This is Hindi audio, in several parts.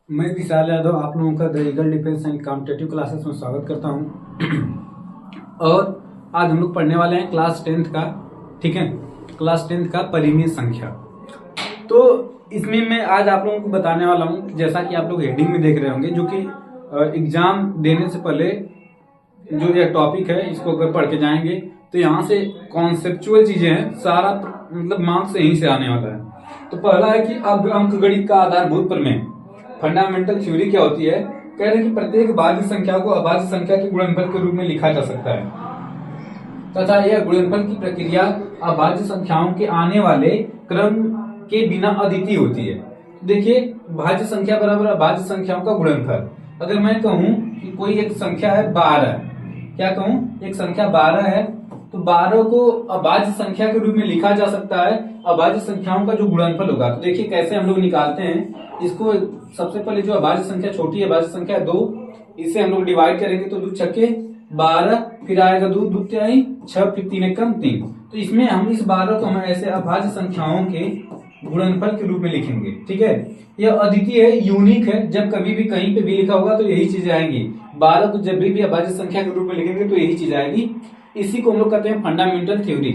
मैं विशाल यादव आप लोगों का the eagle defence and competitive classes में स्वागत करता हूं। और आज हम लोग पढ़ने वाले हैं क्लास 10th का। ठीक है, क्लास 10th का परिमेय संख्या। तो इसमें मैं आज आप लोगों को बताने वाला हूं, जैसा कि आप लोग हेडिंग में देख रहे होंगे, जो कि एग्जाम देने से पहले जो ये टॉपिक है इसको अगर पढ़ के जाएंगे तो यहाँ से कॉन्सेप्चुअल चीजें हैं, सारा मतलब मार्क्स यहीं से आने वाला है। तो पहला है कि अब अंकगणित का आधारभूत प्रमेय, फंडामेंटल थ्योरी क्या होती है। कह रहे हैं कि प्रत्येक भाज्य संख्या को अभाज्य संख्या के गुणनफल के रूप में लिखा जा सकता है तथा यह गुणनफल की प्रक्रिया अभाज्य संख्याओं के आने वाले क्रम के बिना अद्वितीय होती है। देखिए, भाज्य संख्या बराबर अभाज्य संख्याओं का गुणनफल। अगर मैं कहूं कि कोई एक संख्या है 12, क्या कहूं, एक संख्या 12 है, तो 12 को अभाज्य संख्या के रूप में लिखा जा सकता है अभाज्य संख्याओं का जो गुणनफल होगा। तो देखिए कैसे हम लोग निकालते हैं इसको। सबसे पहले जो अभाज्य संख्या छोटी है, अभाज्य संख्या 2, इसे हम लोग डिवाइड करेंगे तो 2 छक्के 12, फिर आएगा 2 2 तिहाई 6, फिर 3 एकम 3। तो इसमें हम इस 12 को हम ऐसे अभाज्य संख्याओं के गुणनफल के रूप में लिखेंगे। ठीक है, यह अद्वितीय है, यूनिक है। जब कभी भी कहीं पे भी लिखा होगा तो यही चीज आएंगी। 12 को जब भी अभाज्य संख्या के रूप में लिखेंगे तो यही चीज आएगी। इसी को हम लोग कहते हैं फंडामेंटल थ्योरी,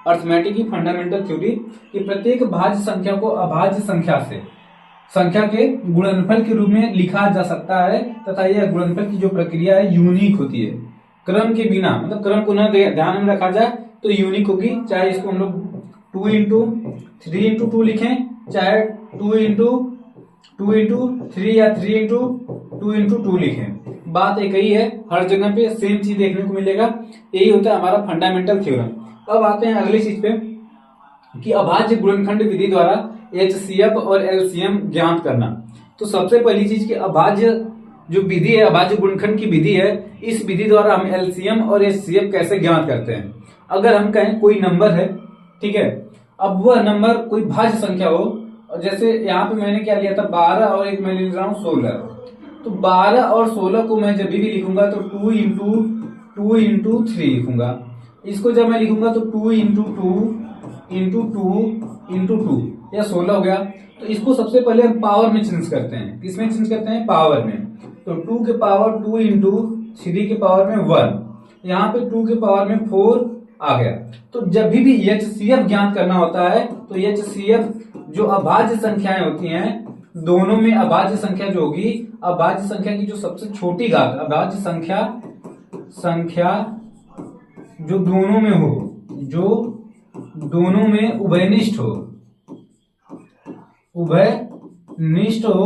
अर्थमेटिक की फंडामेंटल थ्योरी, कि प्रत्येक भाज्य संख्या को अभाज्य संख्या के गुणनफल के रूप में लिखा जा सकता है तथा यह गुणनफल की जो प्रक्रिया है यूनिक होती है, क्रम के बिना। मतलब क्रम को न ध्यान में रखा जाए तो यूनिक होगी। चाहे इसको हम लोग 2 इंटू 3 इंटू 2 लिखें, चाहे 2 इंटू 3 या 3 इंटू 2 लिखें, बात एक ही है। हर जगह पे सेम चीज देखने को मिलेगा। यही होता है हमारा फंडामेंटल थ्योरम। अब आते हैं अगली चीज पे कि अभाज्य गुणनखंड विधि द्वारा एचसीएफ और एलसीएम ज्ञात करना। तो सबसे पहली चीज कि अभाज्य जो विधि है, अभाज्य गुणनखंड की विधि है, इस विधि द्वारा हम एलसीएम और एचसीएफ कैसे ज्ञात करते हैं। अगर हम कहें कोई नंबर है, ठीक है, अब वह नंबर कोई भाज्य संख्या हो, जैसे यहाँ पे मैंने क्या लिया था 12 और एक मैं लिख रहा हूँ 16। तो 12 और 16 को मैं जब भी लिखूंगा तो 2 इंटू 3 लिखूंगा। इसको जब मैं लिखूंगा तो 2 इंटू 2 या 16 हो गया। तो इसको सबसे पहले हम पावर में चेंज करते हैं। किसमें चेंज करते हैं? पावर में। तो 2 के पावर 2 इंटू 3 के पावर में 1, यहाँ पे 2 के पावर में 4 आ गया। तो जब भी एचसीएफ ज्ञात करना होता है तो एचसीएफ जो अभाज्य संख्याएं होती हैं, दोनों में अभाज्य संख्या जो होगी, अभाज्य संख्या की जो सबसे छोटी घात, अभाज्य संख्या जो दोनों में हो, जो दोनों में उभयनिष्ठ हो,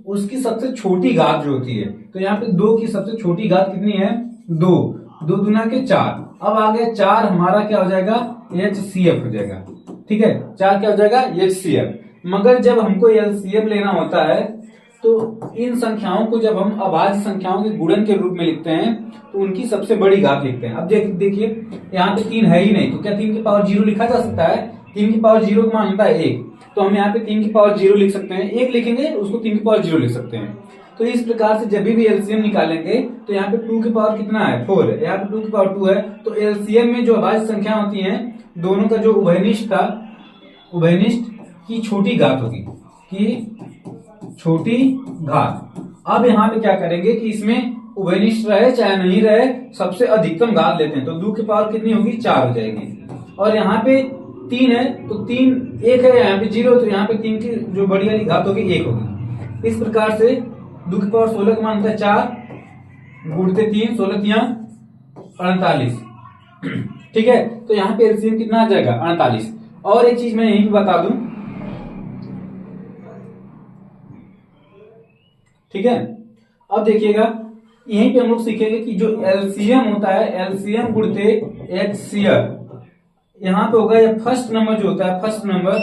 उसकी सबसे छोटी घात जो होती है। तो यहाँ पे 2 की सबसे छोटी घात कितनी है? 2 दूना के 4। अब आ गया 4, हमारा क्या हो जाएगा? एचसीएफ हो जाएगा। ठीक है, 4 क्या हो जाएगा? एचसीएफ। मगर जब हमको एलसीएफ लेना होता है तो इन संख्याओं को जब हम अभाज्य संख्याओं के गुणन के रूप में लिखते हैं तो उनकी सबसे बड़ी घात लिखते हैं। अब देखिए यहाँ पे 3 है ही नहीं, तो क्या 3 की पावर 0 लिखा जा सकता है? 3 की पावर 0 का मान होता है 1, तो हम यहाँ पे 3 की पावर 0 लिख सकते हैं। 1 लिखेंगे उसको 3 की पावर 0 लिख सकते हैं। तो इस प्रकार से जब भी एलसीएम निकालेंगे तो यहाँ पे 2 की पावर कितना है? 4 है, यहाँ पे 2 की पावर 2 है। तो एलसीएम में जो अभाज्य संख्या होती है, दोनों का जो उभयनिष्ठ की छोटी घात होगी, की छोटी घात। अब यहाँ पे क्या करेंगे कि इसमें उभयनिष्ठ रहे चाहे नहीं रहे, सबसे अधिकतम घात लेते हैं। तो 2 की पावर कितनी होगी? 4 हो जाएगी। और यहाँ पे 3 है तो 3, 1 है, यहाँ पे 0, तो यहाँ पे 3 की जो बड़ी वाली घात होगी 1 होगी। इस प्रकार से 2 की पावर 16 का मान होता है 4 गुणते 3, 16 तिया 48। ठीक है, तो यहाँ पे एलसीएम कितना आ जाएगा? 48। और एक चीज मैं यहीं बता दूं, ठीक है। अब देखिएगा यहीं पे हम लोग सीखेंगे कि जो एलसीएम होता है, एलसीएम गुणते एचसीएफ, यहाँ पे होगा ये फर्स्ट नंबर जो होता है, फर्स्ट नंबर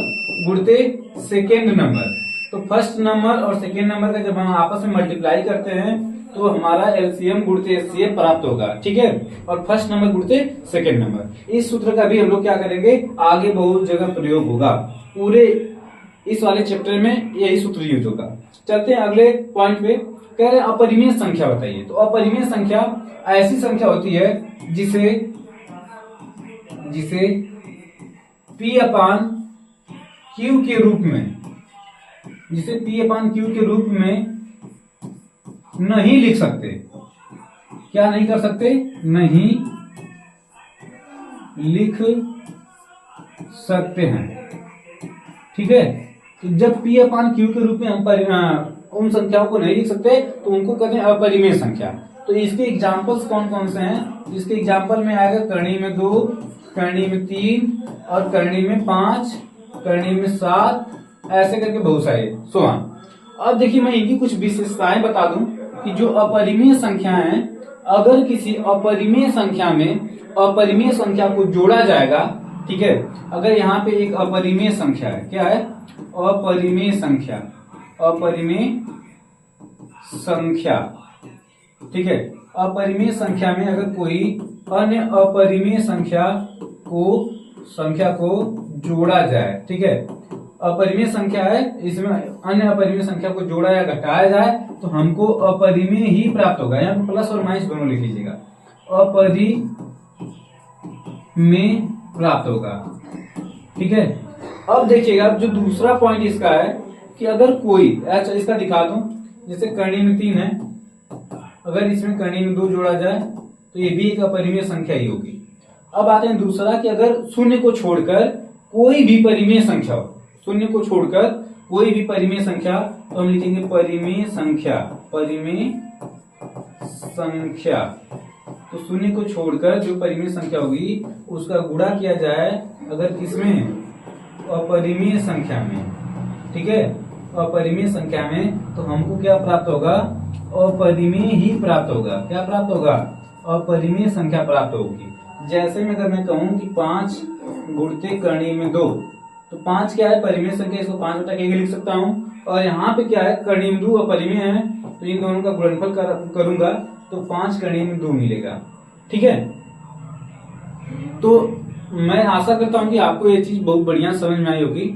गुणते सेकेंड नंबर। तो फर्स्ट नंबर और सेकेंड नंबर का जब हम आपस में मल्टीप्लाई करते हैं तो हमारा एलसीएम गुणते एचसीएफ प्राप्त होगा। ठीक है, और फर्स्ट नंबर गुणते सेकेंड नंबर। इस सूत्र का भी हम लोग क्या करेंगे, आगे बहुत जगह प्रयोग होगा। पूरे इस वाले चैप्टर में यही सूत्र यूज होगा। चलते हैं अगले पॉइंट पे। कह रहे अपरिमेय संख्या बताइए। तो अपरिमेय संख्या ऐसी संख्या होती है जिसे P अपान Q के रूप में, जिसे P अपान Q के रूप में नहीं लिख सकते। क्या नहीं कर सकते? नहीं लिख सकते हैं। ठीक है, तो जब P अपान Q के रूप में हम उन संख्याओं को नहीं लिख सकते तो उनको कहते हैं अपरिमेय संख्या। तो इसके एग्जाम्पल्स कौन कौन से हैं? इसके एग्जाम्पल में आएगा करणी में 2, करणी में 3 और करणी में 5, करणी में 7, ऐसे करके बहुत सारे सोआ। अब देखिए मैं इनकी कुछ विशेषताएं बता दूं कि जो अपरिमेय संख्या है, अगर किसी अपरिमेय संख्या में अपरिमेय संख्या को जोड़ा जाएगा, ठीक है, अगर यहाँ पे एक अपरिमेय संख्या है, क्या है? अपरिमेय संख्या, अपरिमेय संख्या, ठीक है, अपरिमेय संख्या में अगर कोई अन्य अपरिमेय संख्या को जोड़ा जाए, ठीक है, अपरिमेय संख्या है, इसमें अन्य अपरिमेय संख्या को जोड़ा या घटाया जाए तो हमको अपरिमेय ही प्राप्त होगा। यहाँ पे प्लस और माइनस दोनों लिख लीजिएगा, अपरिमेय प्राप्त होगा। ठीक है, अब देखिएगा जो दूसरा पॉइंट इसका है कि अगर कोई, अच्छा इसका दिखा दूं, जैसे करणी में 3 है, अगर इसमें करणी में 2 जोड़ा जाए तो ये भी एक अपरिमेय संख्या ही होगी। अब आते हैं दूसरा कि अगर शून्य को छोड़कर कोई भी परिमेय संख्या हो, शून्य को छोड़कर कोई भी परिमेय संख्या, तो हम लिखेंगे परिमेय संख्या, परिमेय संख्या। तो शून्य को छोड़कर जो परिमेय संख्या होगी उसका गुणा किया जाए अगर किसमें? अपरिमेय संख्या में। ठीक है, अपरिमेय संख्या में, तो हमको क्या प्राप्त होगा? अपरिमेय ही प्राप्त होगा। क्या प्राप्त होगा? अपरिमेय संख्या प्राप्त होगी। जैसे में अगर मैं कहूं कि 5 गुणते करणी में 2, तो 5 क्या है? परिमेय संख्या, इसको 5 बटा के लिख सकता हूं। और यहाँ पे क्या है? करणी में 2 अपरिमेय है, तो इन दोनों का गुणनफल करूंगा तो 5 करणी में 2 मिलेगा। ठीक है, तो मैं आशा करता हूं कि आपको ये चीज बहुत बढ़िया समझ में आई होगी।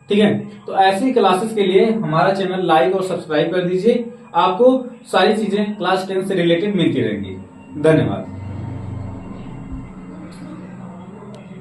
ठीक है, तो ऐसी क्लासेस के लिए हमारा चैनल लाइक और सब्सक्राइब कर दीजिए। आपको सारी चीजें क्लास 10 से रिलेटेड मिलती रहेंगी। धन्यवाद।